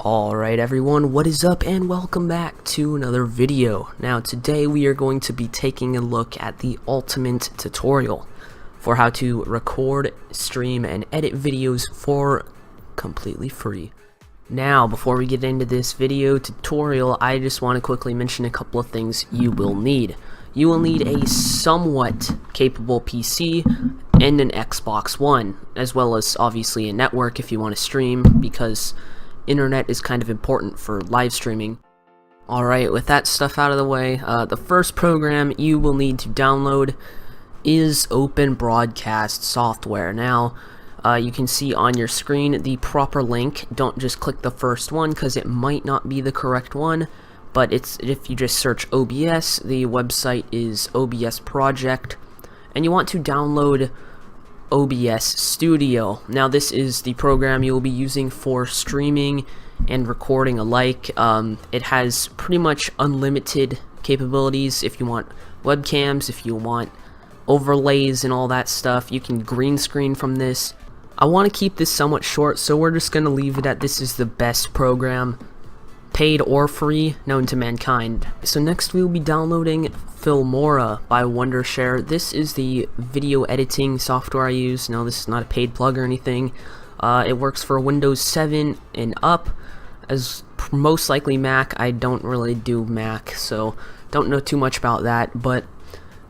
Alright everyone, what is up and welcome back to another video. Now today we are going to be taking a look at the ultimate tutorial for how to record, stream, and edit videos for completely free. Now before we get into this video tutorial, I just want to quickly mention a couple of things you will need. You will need a somewhat capable PC and an Xbox One, as well as obviously a network if you want to stream, because internet is kind of important for live streaming. Alright, with that stuff out of the way, the first program you will need to download is Open Broadcast software. Now, you can see on your screen the proper link. Don't just click the first one because it might not be the correct one, but if you just search OBS, the website is OBS Project, and you want to download OBS Studio. Now this is the program you will be using for streaming and recording alike. It has pretty much unlimited capabilities. If you want webcams, if you want overlays and all that stuff, you can green screen from this. I want to keep this somewhat short, so we're just going to leave it at this is the best program, paid or free, known to mankind. So next we will be downloading Filmora by Wondershare. This is the video editing software I use. Now this is not a paid plug or anything. It works for Windows 7 and up, as most likely Mac. I don't really do Mac, so don't know too much about that, but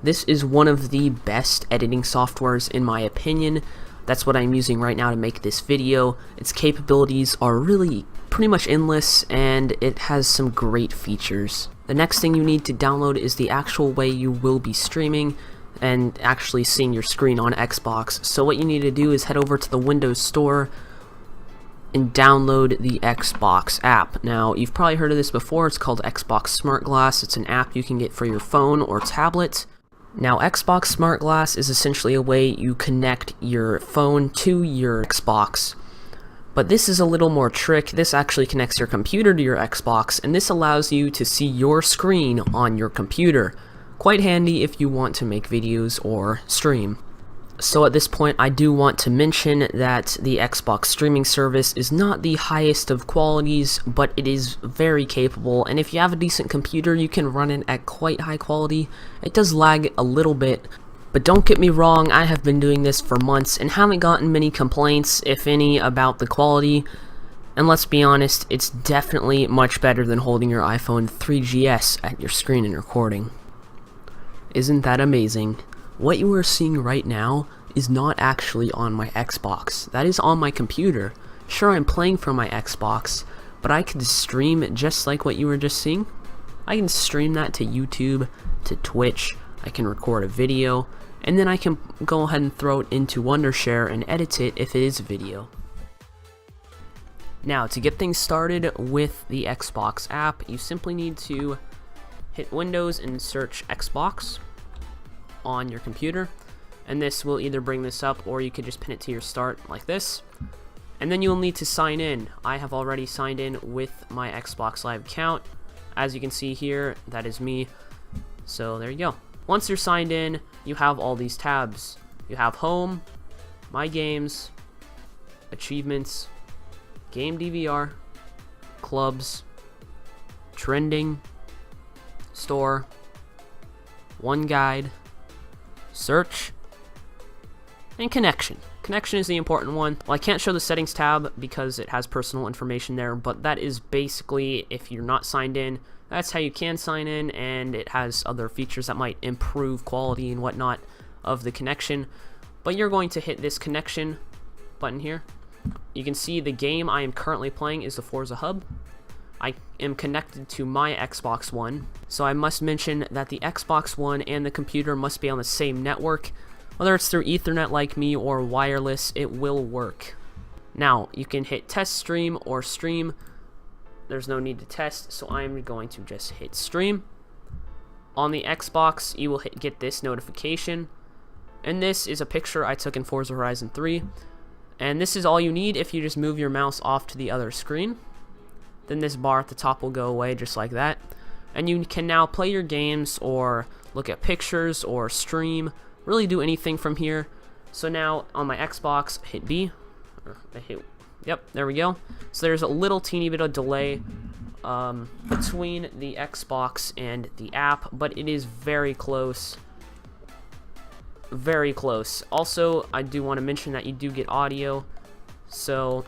this is one of the best editing softwares in my opinion. That's what I'm using right now to make this video. Its capabilities are really pretty much endless, and it has some great features. The next thing you need to download is the actual way you will be streaming and actually seeing your screen on Xbox. So what you need to do is head over to the Windows Store and download the Xbox app. Now, you've probably heard of this before. It's called Xbox Smart Glass. It's an app you can get for your phone or tablet. Now, Xbox Smart Glass is essentially a way you connect your phone to your Xbox. But this is a little more trick. This actually connects your computer to your Xbox, and this allows you to see your screen on your computer. Quite handy if you want to make videos or stream. So at this point, I do want to mention that the Xbox streaming service is not the highest of qualities, but it is very capable, and if you have a decent computer, you can run it at quite high quality. It does lag a little bit, but don't get me wrong, I have been doing this for months and haven't gotten many complaints, if any, about the quality. And let's be honest, it's definitely much better than holding your iPhone 3GS at your screen and recording. Isn't that amazing? What you are seeing right now is not actually on my Xbox. That is on my computer. Sure, I'm playing from my Xbox, but I could stream just like what you were just seeing. I can stream that to YouTube, to Twitch. I can record a video, and then I can go ahead and throw it into Wondershare and edit it if it is a video. Now, to get things started with the Xbox app, you simply need to hit Windows and search Xbox on your computer, and this will either bring this up or you could just pin it to your start like this, and then you'll need to sign in. I have already signed in with my Xbox Live account. As you can see here, that is me. So there you go. Once you're signed in, you have all these tabs. You have Home, My Games, Achievements, Game DVR, Clubs, Trending, Store, One Guide, Search, and Connection. Connection is the important one. Well, I can't show the settings tab because it has personal information there, but that is basically, if you're not signed in, that's how you can sign in, and it has other features that might improve quality and whatnot of the connection. But you're going to hit this connection button here. You can see the game I am currently playing is the Forza Hub. I am connected to my Xbox One, so I must mention that the Xbox One and the computer must be on the same network. Whether it's through Ethernet like me or wireless, it will work. Now, you can hit test stream or stream. There's no need to test, so I'm going to just hit stream. On the Xbox, you will get this notification, and this is a picture I took in Forza Horizon 3. And this is all you need if you just move your mouse off to the other screen. Then this bar at the top will go away just like that, and you can now play your games or look at pictures or stream, really do anything from here. So now on my Xbox, hit B, or hit Yep, there we go. So there's a little teeny bit of delay between the Xbox and the app, but it is very close. Very close. Also, I do want to mention that you do get audio, so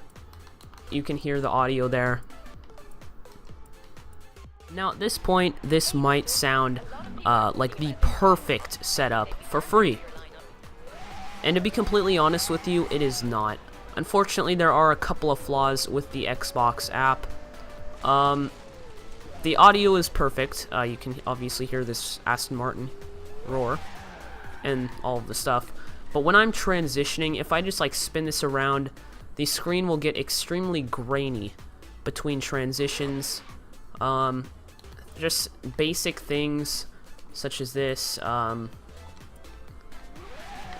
you can hear the audio there. Now, at this point, this might sound like the perfect setup for free. And to be completely honest with you, it is not. Unfortunately, there are a couple of flaws with the Xbox app. The audio is perfect. You can obviously hear this Aston Martin roar and all of the stuff. But when I'm transitioning, if I just like spin this around, the screen will get extremely grainy between transitions. Just basic things such as this.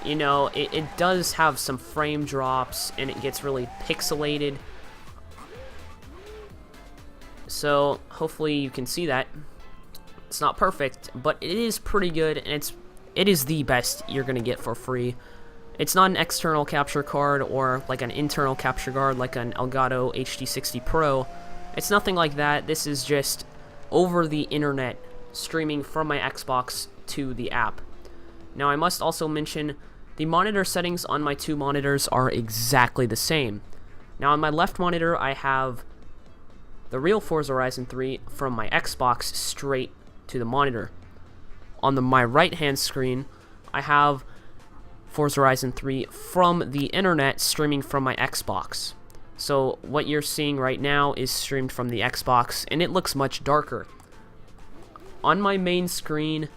You know, it does have some frame drops and it gets really pixelated. So hopefully you can see that. It's not perfect, but it is pretty good, and it is the best you're gonna get for free. It's not an external capture card or like an internal capture card like an Elgato HD60 Pro. It's nothing like that. This is just over the internet streaming from my Xbox to the app. Now I must also mention the monitor settings on my two monitors are exactly the same. Now on my left monitor I have the real Forza Horizon 3 from my Xbox straight to the monitor. On my right hand screen I have Forza Horizon 3 from the internet streaming from my Xbox. So what you're seeing right now is streamed from the Xbox, and it looks much darker. On my main screen,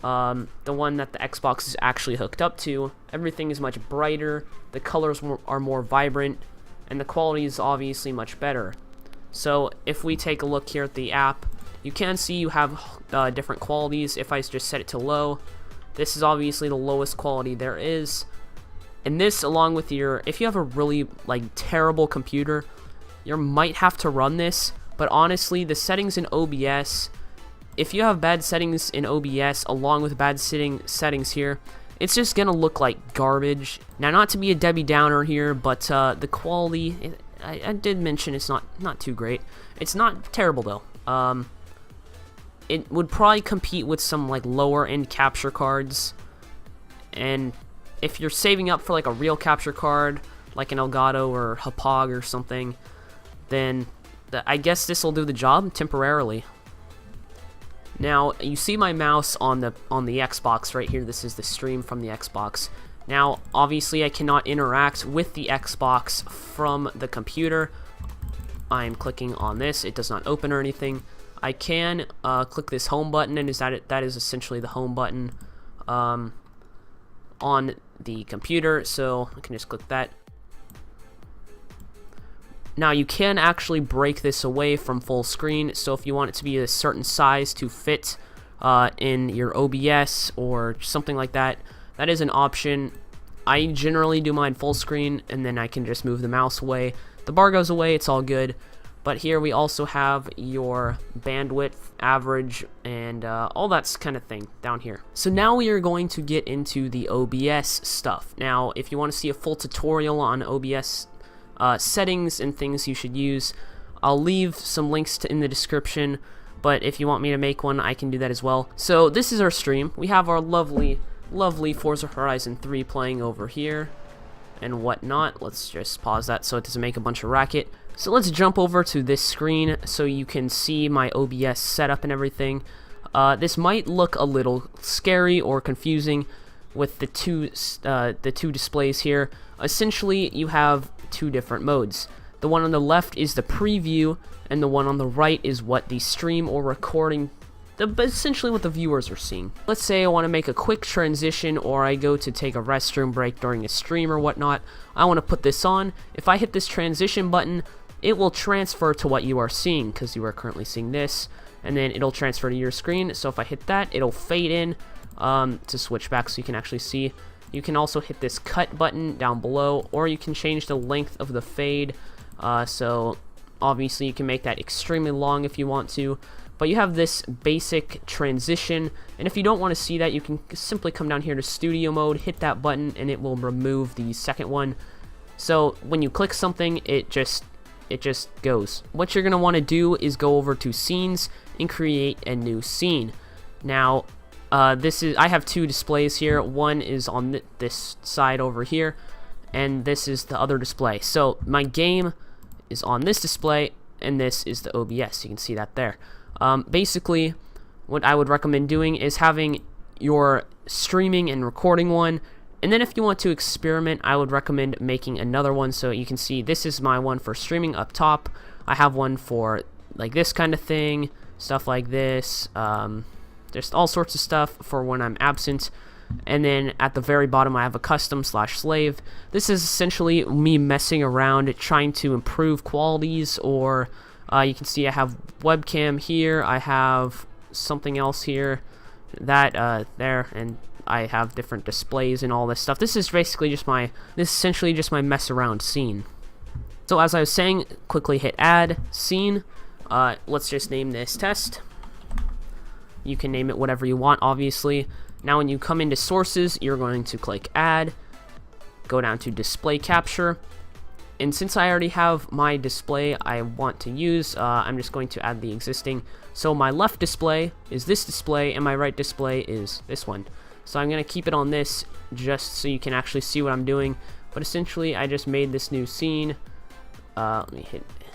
the one that the Xbox is actually hooked up to, everything is much brighter, the colors are more vibrant, and the quality is obviously much better. So if we take a look here at the app, you can see you have different qualities. If I just set it to low, this is obviously the lowest quality there is. And this, along with if you have a really like terrible computer, you might have to run this. But honestly, the settings in OBS, if you have bad settings in OBS along with bad settings here, it's just gonna look like garbage. Now, not to be a Debbie Downer here, but the quality, I did mention it's not too great. It's not terrible though. It would probably compete with some like lower end capture cards, and if you're saving up for like a real capture card like an Elgato or Hapag or something, then I guess this will do the job temporarily. Now you see my mouse on the Xbox right here. This is the stream from the Xbox. Now obviously I cannot interact with the Xbox from the computer. I'm clicking on this, it does not open or anything. I can click this home button, and that is essentially the home button on the computer, so I can just click that. Now you can actually break this away from full screen, so if you want it to be a certain size to fit in your OBS or something like that, that is an option. I generally do mine full screen, and then I can just move the mouse away. The bar goes away, it's all good. But here we also have your bandwidth, average, and all that kind of thing down here. So now we are going to get into the OBS stuff. Now, if you want to see a full tutorial on OBS settings and things you should use, I'll leave some links in the description, but if you want me to make one, I can do that as well. So this is our stream. We have our lovely Forza Horizon 3 playing over here and whatnot. Let's just pause that so it doesn't make a bunch of racket. So let's jump over to this screen so you can see my OBS setup and everything. This might look a little scary or confusing with the two displays here. Essentially, you have two different modes. The one on the left is the preview, and the one on the right is what the stream or recording, essentially what the viewers are seeing. Let's say I want to make a quick transition, or I go to take a restroom break during a stream or whatnot. I want to put this on. If I hit this transition button, it will transfer to what you are seeing, because you are currently seeing this, and then it'll transfer to your screen. So if I hit that, it'll fade in to switch back so you can actually see. You can also hit this cut button down below, or you can change the length of the fade. So obviously you can make that extremely long if you want to, but you have this basic transition, and if you don't want to see that, you can simply come down here to studio mode, hit that button, and it will remove the second one. So when you click something, it just goes. What you're gonna want to do is go over to scenes and create a new scene. Now I have two displays here. One is on this side over here, and this is the other display. So my game is on this display, and this is the OBS. You can see that there. Basically, what I would recommend doing is having your streaming and recording one, and then if you want to experiment, I would recommend making another one. So you can see this is my one for streaming up top. I have one for like this kind of thing, stuff like this, just all sorts of stuff for when I'm absent. And then at the very bottom I have a custom/slave. This is essentially me messing around trying to improve qualities, or you can see I have webcam here, I have something else here, that there, and I have different displays and all this stuff. This is basically just essentially just my mess around scene. So as I was saying, quickly hit add scene. Let's just name this test. You can name it whatever you want, obviously. Now when you come into sources, you're going to click add, go down to display capture, and since I already have my display I want to use, I'm just going to add the existing. So my left display is this display, and my right display is this one. So I'm going to keep it on this just so you can actually see what I'm doing. But essentially I just made this new scene. Let me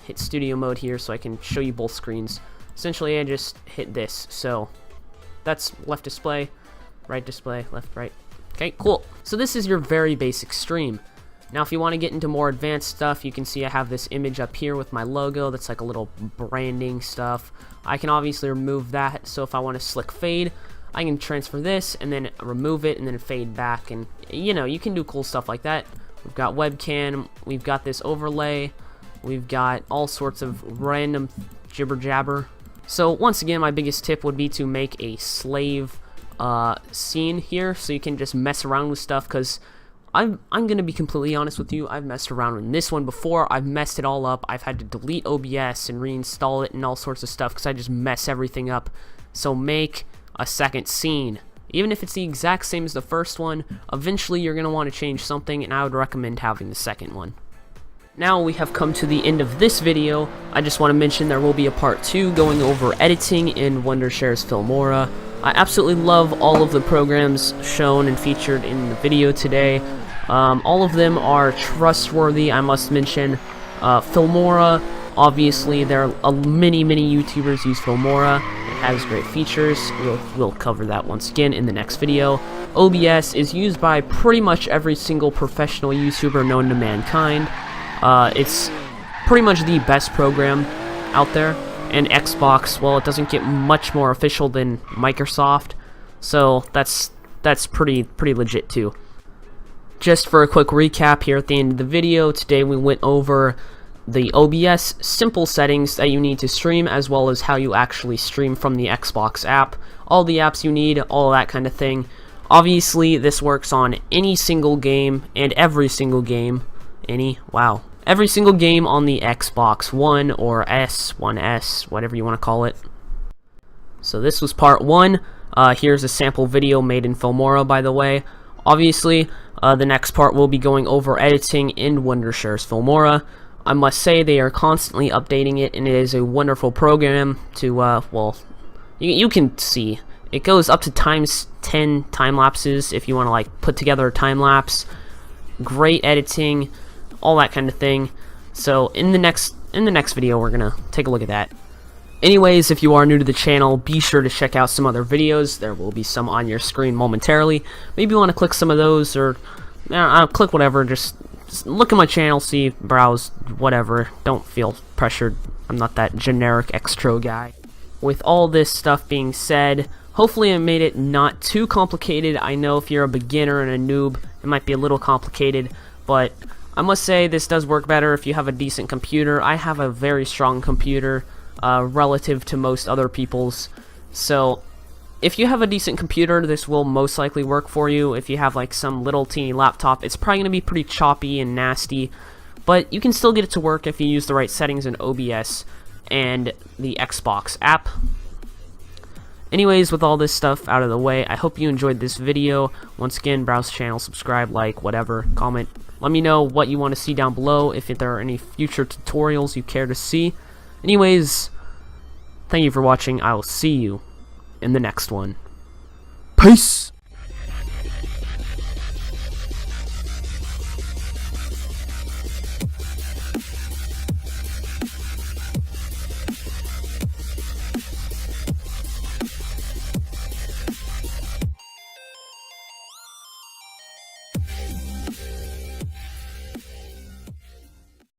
hit studio mode here so I can show you both screens. Essentially I just hit this. So that's left display, right display, left, right. Okay, cool. So this is your very basic stream. Now if you want to get into more advanced stuff, you can see I have this image up here with my logo that's like a little branding stuff. I can obviously remove that, so if I want to slick fade, I can transfer this and then remove it and then fade back, and you know, you can do cool stuff like that. We've got webcam, we've got this overlay, we've got all sorts of random jibber jabber. So once again, my biggest tip would be to make a slave scene here so you can just mess around with stuff, because I'm gonna be completely honest with you, I've messed around with this one before. I've messed it all up. I've had to delete OBS and reinstall it and all sorts of stuff because I just mess everything up. So make a second scene. Even if it's the exact same as the first one, eventually you're gonna want to change something, and I would recommend having the second one. Now we have come to the end of this video. I just want to mention there will be a part 2 going over editing in Wondershare's Filmora. I absolutely love all of the programs shown and featured in the video today. All of them are trustworthy, I must mention. Filmora, obviously, many YouTubers use Filmora. It has great features. We'll cover that once again in the next video. OBS is used by pretty much every single professional YouTuber known to mankind. It's pretty much the best program out there. And Xbox, well, it doesn't get much more official than Microsoft, so that's pretty legit too. Just for a quick recap here at the end of the video, today we went over the OBS simple settings that you need to stream, as well as how you actually stream from the Xbox app, all the apps you need, all that kind of thing. Obviously, this works on any single game and every single game. Every single game on the Xbox One or One S, whatever you want to call it. So this was part 1. Here's a sample video made in Filmora, by the way. Obviously, the next part will be going over editing in Wondershare's Filmora. I must say they are constantly updating it, and it is a wonderful program to, well, you can see. It goes up to ×10 time lapses if you want to like put together a time lapse. Great editing, all that kind of thing. So in the next video we're gonna take a look at that. Anyways, if you are new to the channel, be sure to check out some other videos. There will be some on your screen momentarily. Maybe you want to click some of those, or click whatever. Just look at my channel, see, browse, whatever. Don't feel pressured. I'm not that generic extro guy. With all this stuff being said, hopefully I made it not too complicated. I know if you're a beginner and a noob, it might be a little complicated, but I must say this does work better if you have a decent computer. I have a very strong computer relative to most other people's, so if you have a decent computer, this will most likely work for you. If you have like some little teeny laptop, it's probably going to be pretty choppy and nasty, but you can still get it to work if you use the right settings in OBS and the Xbox app. Anyways, with all this stuff out of the way, I hope you enjoyed this video. Once again, browse channel, subscribe, like, whatever, comment, Let me know what you want to see down below, if there are any future tutorials you care to see. Anyways, thank you for watching. I will see you in the next one. Peace!